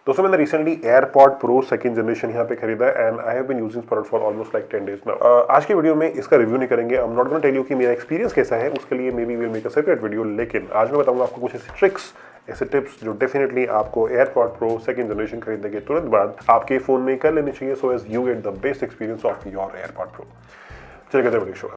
दोस्तों मैंने recently AirPod Pro second generation यहाँ पे खरीदा है and I have been using product for almost like 10 days now. आज की वीडियो में इसका रिव्यू नहीं करेंगे। I am not gonna tell you कि मेरा एक्सपीरियंस कैसा है, उसके लिए maybe will make a separate video. लेकिन आज मैं बताऊंगा आपको कुछ ऐसे ट्रिक्स, ऐसे टिप्स जो डेफिनेटली आपको एयरपॉड प्रो सेकंड जनरेशन खरीदने के तुरंत बाद आपके फोन में कर लेनी चाहिए, so as you get the best experience of your AirPod Pro. चलिए करते हैं वीडियो शुरू।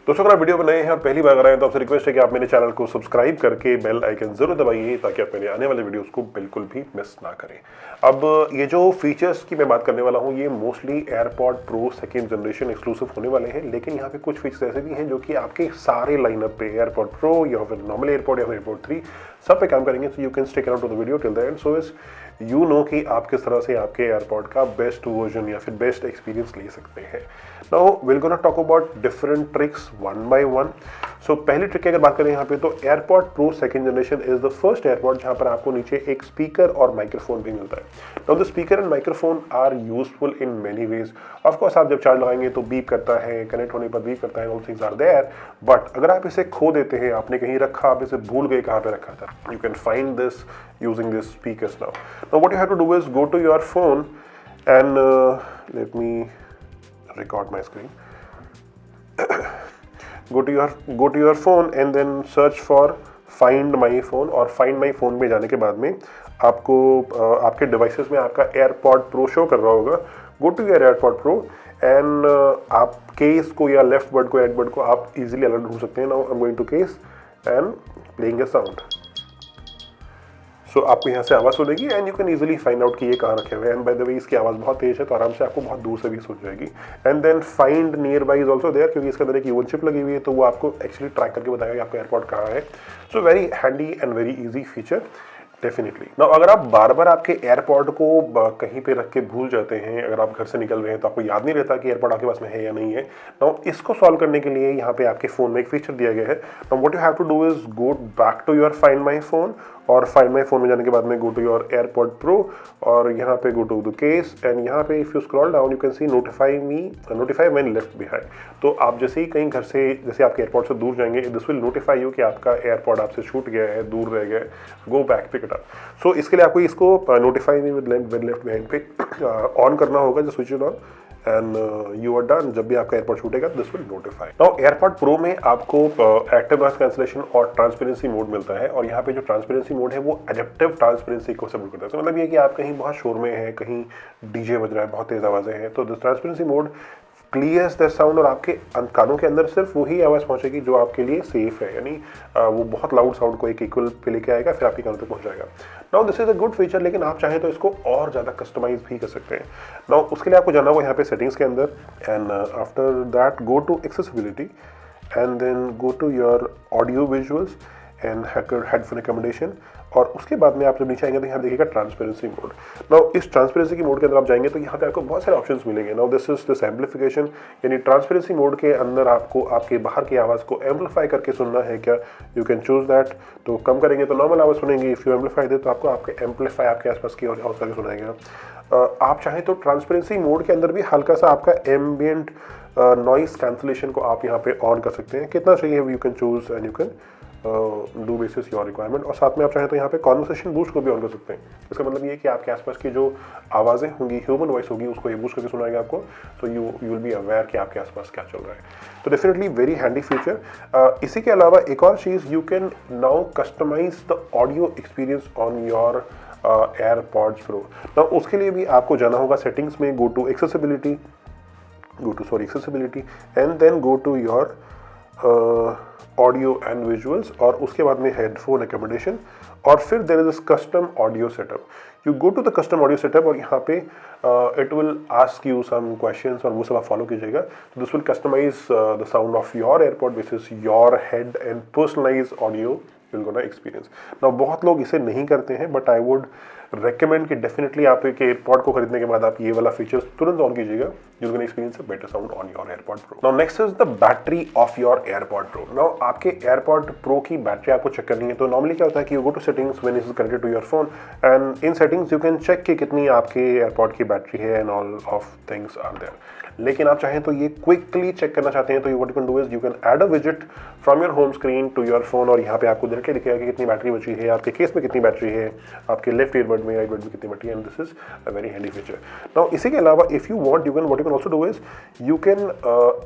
दोस्तों अगर आप वीडियो पर नए हैं और पहली बार आ रहे हैं तो आपसे रिक्वेस्ट है कि आप मेरे चैनल को सब्सक्राइब करके बेल आइकन जरूर दबाइए ताकि आप मेरे आने वाले वीडियोस को बिल्कुल भी मिस ना करें। अब ये जो फीचर्स की मैं बात करने वाला हूँ ये mostly AirPod Pro second generation exclusive होने वाले हैं, लेकिन यहाँ पे कुछ फीचर्स ऐसे भी हैं जो कि आपके सारे लाइनअप पे एयरपॉड प्रो या फिर नॉर्मल एयरपॉड या फिर एयरपॉड 3 सब पे काम करेंगे। So you can stick around two the video till the and so is you know कि आप किस तरह से आपके एयरपॉड का बेस्ट वर्जन या फिर बेस्ट एक्सपीरियंस ले सकते हैं। Now will gonna talk about different tricks one by one. So पहली ट्रिक की अगर बात करें यहाँ पे तो AirPod Pro second generation is the first AirPod जहाँ पर आपको नीचे एक स्पीकर और माइक्रोफोन भी मिलता है। Now the speaker and microphone are useful in many ways. Of course आप जब चार्ज लगाएंगे तो बीप करता है, कनेक्ट होने पर बीप करता है, all things are there. But अगर आप इसे खो देते हैं, आपने कहीं रखा, आप इसे भूल गए कहाँ पे रखा था, you can find this using this speakers now. Now what you have to do is go to your phone and let me record my screen. go to your phone and then search for find my phone और find my phone में जाने के बाद में आपको आपके devices में आपका AirPod Pro शो कर रहा होगा। Go to your AirPod Pro and आप केस को या लेफ्ट बर्ड को राइट बर्ड को आप इजीली अलग ढूंढ सकते हैं। Now I'm going to case and playing a sound. सो आपको यहाँ से आवाज़ सुनेगी and you can easily find out कि ये कहाँ रखे हुए हैं। एंड बाय द वे इसकी आवाज़ बहुत तेज है तो आराम से आपको बहुत दूर से भी सुन जाएगी। And then find nearby is also there, क्योंकि इसके अंदर एक यूवन चिप लगी हुई है तो वो आपको एक्चुअली ट्रैक करके बताएगा कि आपका एयरपॉड कहाँ है। So very handy and very easy feature definitely. Now अगर आप बार बार आपके एयरपॉड को कहीं पे रख के भूल जाते हैं, अगर आप घर से निकल रहे हैं तो आपको याद नहीं रहता कि एयरपॉड आपके पास में है या नहीं है, नाउ इसको सॉल्व करने के लिए यहाँ पे आपके फोन में एक फीचर दिया गया है। Now what you have to do is go back to your find my phone और फाइंड माई फोन में जाने के बाद में go to your AirPod Pro और यहाँ पे go to the case and यहाँ पे if you scroll down you can see notify when left behind. तो आप जैसे ही कहीं घर से जैसे आपके एयरपॉड से दूर जाएंगे दिस विल नोटिफाई यू कि आपका एयरपॉड आपसे छूट गया है, दूर रह गया है, go back pick it up. So इसके लिए आपको इसको notify me with left behind पे ऑन करना होगा, just switch it on and you are done. जब भी आपका एयरपॉड छूटेगा this will notify. Now AirPod Pro में आपको एक्टिव नॉइस कैंसलेशन और ट्रांसपेरेंसी मोड मिलता है और यहाँ पे जो ट्रांसपेरेंसी मोड है वो एडेप्टिव ट्रांसपेरेंसी को सपोर्ट करता है। तो मतलब ये कि आप कहीं बहुत शोर में हैं, कहीं डीजे बज रहा है, बहुत तेज आवाज़ें हैं, तो this transparency mode clears the sound और आपके कानों के अंदर सिर्फ वही आवाज़ पहुंचेगी जो आपके लिए सेफ है, यानी वो बहुत लाउड साउंड को एक इक्वल पे लेके आएगा फिर आपके कानों तक पहुंच जाएगा। Now this is a good feature, लेकिन आप चाहें तो इसको और ज़्यादा कस्टमाइज भी कर सकते हैं। नाउ उसके लिए आपको जाना होगा यहाँ पे सेटिंग्स के अंदर and after that go to accessibility and then go to your audio visuals and headphone recommendation और उसके बाद में आप जब नीचे आएंगे तो यहाँ देखिएगा ट्रांसपेरेंसी मोड। नाउ इस ट्रांसपेरेंसी की मोड के अंदर आप जाएंगे तो यहाँ पे आपको बहुत सारे ऑप्शंस मिलेंगे। Now this is this amplification, यानी ट्रांसपेरेंसी मोड के अंदर आपको आपके बाहर की आवाज़ को एम्पलीफाई करके सुनना है क्या, यू कैन चूज दैट। तो कम करेंगे तो नॉर्मल आवाज़ सुनेंगे, इफ़ यू एम्पलीफाई दे तो आपको आपके एम्पलीफाई आपके आसपास की आवाज़ करके सुनाएगा। आप चाहें तो ट्रांसपेरेंसी मोड के अंदर भी हल्का सा आपका एम्बियंट नॉइस कैंसलेशन को आप यहाँ पे ऑन कर सकते हैं, कितना चाहिए you can choose and you can do basis your requirement. और साथ में आप चाहें तो यहाँ पे कॉन्वर्सेशन बूस्ट को भी ऑन कर सकते हैं। इसका मतलब ये कि आपके आसपास की जो आवाज़ें होंगी, ह्यूमन वॉइस होगी, उसको ये बूस्ट करके सुनाएगा आपको, तो यू विल बी अवेयर कि आपके आसपास क्या चल रहा है। तो डेफिनेटली वेरी हैंडी फीचर। इसी के अलावा एक और चीज़, you can now customize the audio experience on your AirPods Pro. ना उसके लिए भी आपको जाना होगा सेटिंग्स में, go to accessibility and then go to your audio and visuals और उसके बाद में हेडफोन रिकमेंडेशन और फिर there is this custom audio setup. You go to the custom audio setup और यहाँ पे it will ask you some questions और वो सब आप फॉलो कीजिएगा। तो this will customise the sound of your AirPod basis your head and personalise audio will gonna experience. Now बहुत लोग इसे नहीं करते हैं बट आई वुड रेकमेंड कि डेफिनेटली आप एक एयरपॉड को खरीदने के बाद आप ये वाला फीचर्स तुरंत ऑन कीजिएगा, you can experience a better sound on your AirPod Pro. Now next is the battery of your AirPod Pro. Now आपके एयरपॉड प्रो की बैटरी आपको चेक करनी है, तो नॉर्मली क्या होता है कि you go to settings when it is connected to your phone and in settings you can check कि कितनी आपके एयरपॉड की बैटरी है and all of things are there. लेकिन आप चाहें तो ये क्विकली चेक करना चाहते हैं तो what you can do is you can add a विजेट from your home screen to your phone, और यहाँ पे आपको डायरेक्टली दिखेगा कि कितनी बैटरी बची है, आपके केस में कितनी बैटरी है, आपके लेफ्ट ईयरबड में, राइट ईयरबड में कितनी बैटरी है, and this is a very handy feature. Now इसी के अलावा if you want you can what you can also do is you can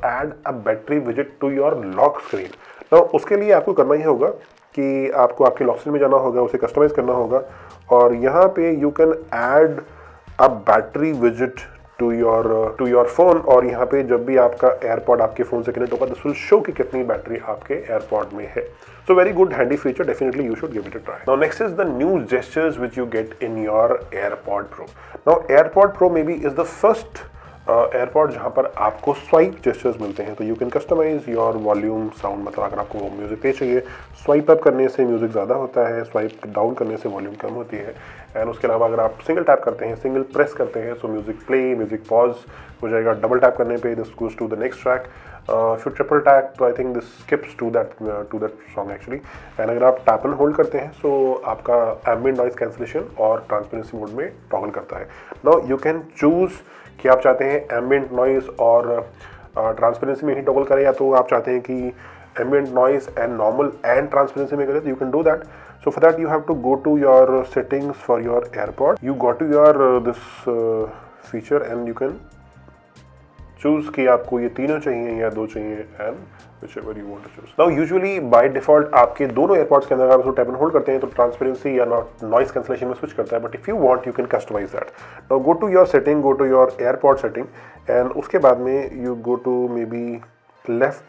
add a battery विजेट to your lock screen. Now उसके लिए आपको करना ही होगा कि आपको आपके लॉक स्क्रीन में जाना होगा, उसे कस्टमाइज करना होगा, और यहाँ पे you can add a battery विजेट टू योर फोन, और यहाँ पे जब भी आपका एयरपॉड आपके फोन से कनेक्ट होगा दिस विल शो कि कितनी बैटरी आपके एयरपॉड में है। So very good handy feature, definitely you should give it a try. Now next is the new gestures which you get in your AirPod Pro. Now AirPod Pro maybe is the first AirPod जहाँ पर आपको swipe gestures मिलते हैं, तो you can customise your volume sound, मतलब अगर आपको music तेज चाहिए, स्वाइप अप करने से म्यूजिक ज़्यादा होता है, स्वाइप डाउन करने से वॉल्यूम कम होती है, एंड उसके अलावा अगर आप सिंगल टैप करते हैं, सिंगल प्रेस करते हैं, so music play, music pause हो जाएगा, डबल टैप करने पे this goes to the next track, फिर ट्रिपल टैप तो I think this skips to that song actually, and अगर आप टैप एंड होल्ड करते हैं सो आपका एम्बिएंट नॉइज कैंसिलेशन और ट्रांसपेरेंसी मोड में टॉगल करता है। नाउ यू कैन चूज कि आप चाहते हैं एम्बिएंट नॉइज और ट्रांसपेरेंसी में ही टॉगल करें, या तो आप चाहते हैं कि ambient noise and normal and transparency में करें, तो you can do that. So for that you have to go to your settings for your AirPod. You go to your this feature and you can choose कि आपको ये तीनों चाहिए या दो चाहिए, and whichever you want to choose. Now usually by default आपके दोनों AirPods के अंदर आप इसको टैप एंड होल्ड करते हैं तो ट्रांसपेरेंसी या नॉइस कैंसिलेशन में स्विच करता है, but if you want you can customise that. Now go to your setting, go to your AirPod setting, and उसके बाद में you go to maybe left,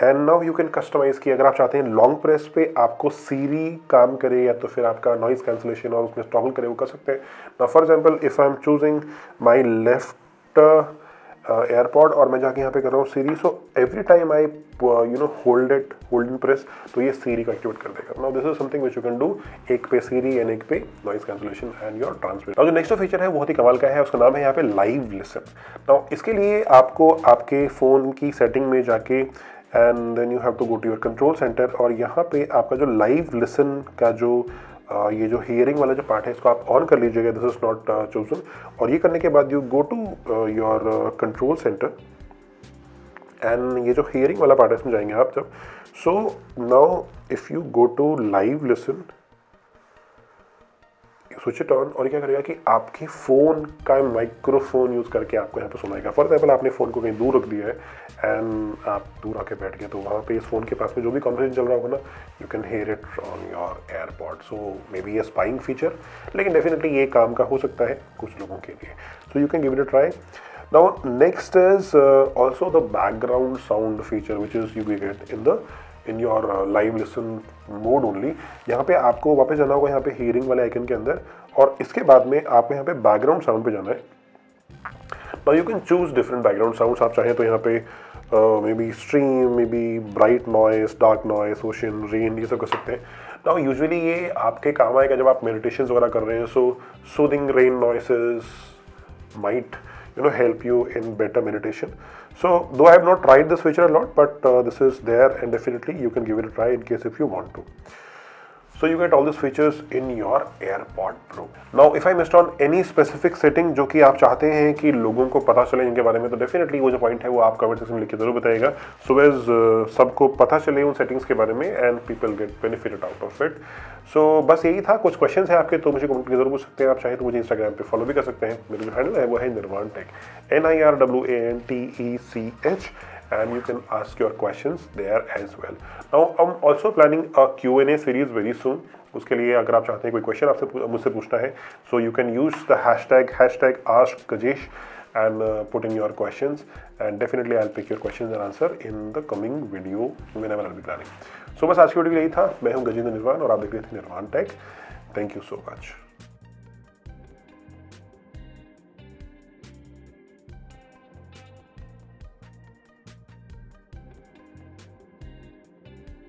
and now you can customise कि अगर आप चाहते हैं लॉन्ग प्रेस पे आपको सीरी काम करे या तो फिर आपका नॉइज कैंसिलेशन और उसमें टॉगल करे, वो कर सकते हैं। Now for example if I am choosing my left AirPod और मैं जाके यहाँ पे कर रहा हूँ Siri, so every time I hold in press, तो ये सीरी को एक्टिवेट कर देगा। Now this is something which you can do, एक पे सीरी एंड एक पे noise cancellation and your transparent. Now जो नेक्स्ट फीचर है बहुत ही कमाल का है, उसका नाम है यहाँ पे लाइव लिसन। नाउ इसके लिए आपको आपके फ़ोन की सेटिंग में जाके and then you have to go to your control centre, और यहाँ पे आपका जो लाइव लिसन का जो ये जो हियरिंग वाला जो पार्ट है इसको आप ऑन कर लीजिएगा, दिस इज नॉट चोजन, और ये करने के बाद you go to your control centre and ये जो हियरिंग वाला पार्ट है इसमें जाएंगे आप जब, so now if you go to live listen, switch it on, और क्या करेगा कि आपके फ़ोन का माइक्रोफोन यूज़ करके आपको यहाँ पे सुनाएगा। फॉर एग्जाम्पल आपने फ़ोन को कहीं दूर रख दिया है एंड आप दूर आके बैठ गए, तो वहाँ पे इस फ़ोन के पास में जो भी कॉन्वर्सेशन चल रहा होगा ना, you can here it on your AirPod. So may be A spying feature, लेकिन डेफिनेटली ये काम का हो सकता है कुछ लोगों के लिए, so you can give it a try. Now next is also the background sound feature which is you get in your live listen mode only. यहाँ पे आपको वापस जाना होगा यहाँ पे हियरिंग वाले आइकन के अंदर, और इसके बाद में आपको यहाँ पे बैकग्राउंड साउंड पे जाना है। Now you can choose different background sounds, आप चाहें तो यहाँ पे may be stream, may be bright noise, dark noise, ocean, rain, ये सब कर सकते हैं। नाउ यूजुअली ये आपके काम आएगा जब आप मेडिटेशन वगैरह कर रहे हैं, so soothing rain noises might help you in better meditation. So though I have not tried this feature a lot, but this is there and definitely you can give it a try in case if you want to. So you get all these features in your AirPod Pro. Now if I missed on any specific setting जो कि आप चाहते हैं कि लोगों को पता चले इनके बारे में, तो डेफिनेटली वो जो पॉइंट है वो आप कमेंट सेक्शन में लिख के जरूर बताइएगा, सो एज सबको पता चले उन सेटिंग्स के बारे में and people get benefited out of it. So बस यही था, कुछ क्वेश्चंस हैं आपके तो मुझे कमेंट करके जरूर पूछ सकते हैं, आप चाहे तो मुझे इंस्टाग्राम पे फॉलो भी कर सकते हैं, मेरा जो हैंडल है वो है निर्वाण take, NIRWANTECH, and you can ask your questions there as well. Now I'm also planning a Q&A series very soon. उसके लिए अगर आप चाहते हैं कोई क्वेश्चन आपसे मुझसे पूछना है, so you can use the hashtag #AskKajesh and put in your questions, and definitely I'll pick your questions and answer in the coming video whenever I'll be planning. So बस आज की वीडियो यही था, मैं हूँ गजेंद्र निर्वाण और आप देख रहे थे निर्वाण take. Thank you so much.